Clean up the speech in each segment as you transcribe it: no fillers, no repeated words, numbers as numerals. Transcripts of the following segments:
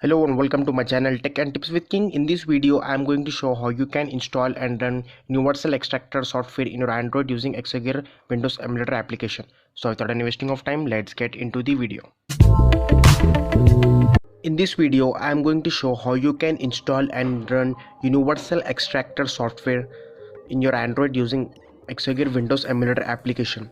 Hello and welcome to my channel Tech and Tips with King. In this video I am going to show how you can install and run Universal Extractor software in your Android using Exagear Windows Emulator application. So without any wasting of time, let's get into the video. In this video I am going to show how you can install and run Universal Extractor software in your Android using Exagear Windows Emulator application.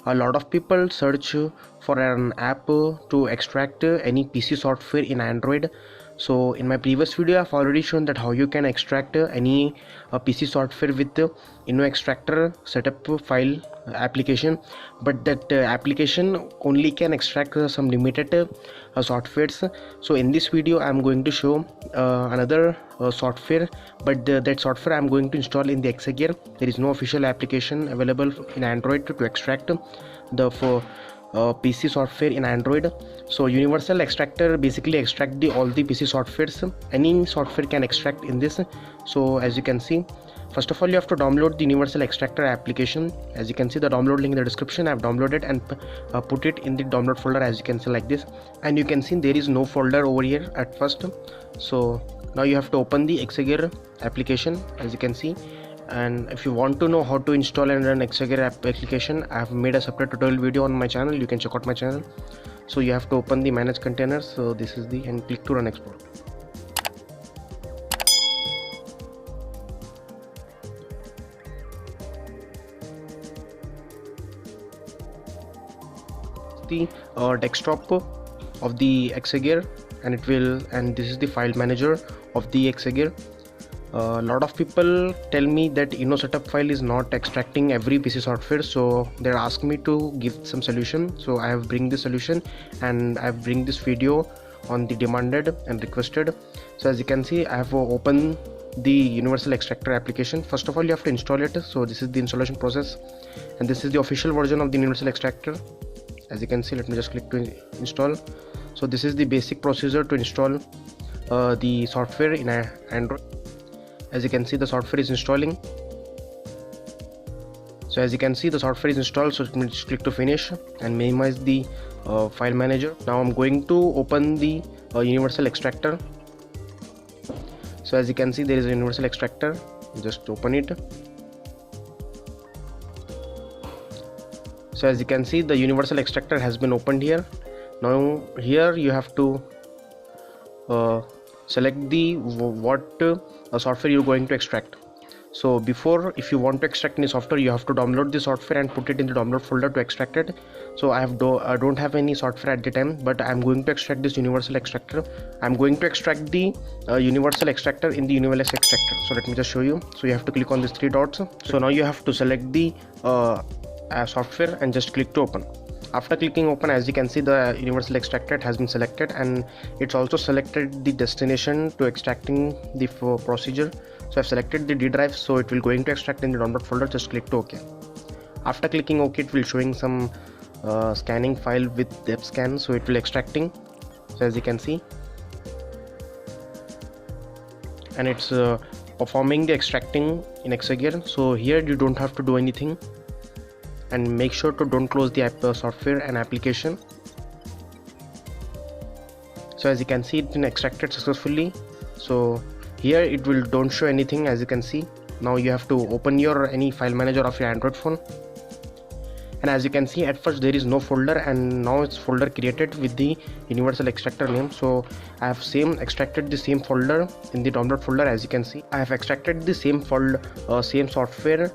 A lot of people search for an app to extract any PC software in Android. So in my previous video I've already shown that how you can extract any PC software with Extractor setup file application, but that application only can extract some limited softwares. So in this video I'm going to show another software, but that software I'm going to install in the Exagear. There is no official application available in Android to extract the PC software in Android. So Universal Extractor basically extract all the PC softwares. Any software can extract in this. So as you can see, first of all you have to download the Universal Extractor application. As you can see, the download link in the description. I've downloaded and put it in the download folder, as you can see, like this. And you can see there is no folder over here at first. So now you have to open the Exagear application, as you can see. And if you want to know how to install and run Exagear application, I have made a separate tutorial video on my channel. You can check out my channel. So you have to open the manage containers. So this is the, and click to run export. The desktop of the Exagear, and this is the file manager of the Exagear. A lot of people tell me that setup file is not extracting every PC software, so they're asking me to give some solution. So I have bring this solution, and I have bring this video on the demanded and requested. So as you can see, I have opened the Universal Extractor application. First of all you have to install it. So this is the installation process, and this is the official version of the Universal Extractor. As you can see, let me just click to install. So this is the basic procedure to install the software in Android. As you can see, the software is installing. So as you can see, the software is installed. So let me just click to finish and minimize the file manager. Now I'm going to open the Universal Extractor. So as you can see, there is a Universal Extractor. Just open it. So as you can see, the Universal Extractor has been opened here. Now here you have to select the software you're going to extract. So before, if you want to extract any software, you have to download the software and put it in the download folder to extract it. So I don't have any software at the time, but I'm going to extract this Universal Extractor. I'm going to extract the Universal Extractor in the Universal Extractor. So let me just show you. So you have to click on these three dots. So now you have to select the software and just click to open. After clicking open, as you can see, the Universal Extractor has been selected, and it's also selected the destination to extracting the procedure. So I've selected the D drive, so it will going to extract in the download folder. Just click to OK. After clicking OK, it will showing some scanning file with depth scan, so it will extracting. So as you can see, and it's performing the extracting in Exagear. So here you don't have to do anything, and make sure to don't close the software and application. So as you can see, it's been extracted successfully. So here it will don't show anything, as you can see. Now you have to open your any file manager of your Android phone, and as you can see, at first there is no folder, and now it's folder created with the Universal Extractor name. So I have extracted the same folder in the download folder. As you can see, I have extracted the same folder, same software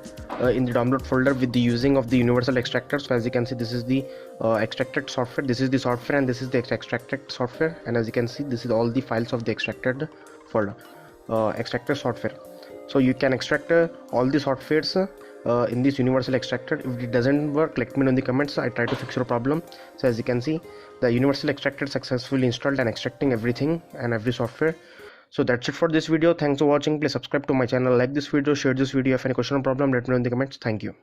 in the download folder with the using of the Universal Extractor. So as you can see, this is the extracted software, this is the software, and this is the extracted software. And as you can see, this is all the files of the extracted folder, extracted software. So you can extract all the softwares in this Universal Extractor. If it doesn't work, let me know in the comments. I try to fix your problem. So as you can see, the Universal Extractor successfully installed and extracting everything and every software. So that's it for this video. Thanks for watching. Please subscribe to my channel, like this video, share this video. If any question or problem, let me know in the comments. Thank you.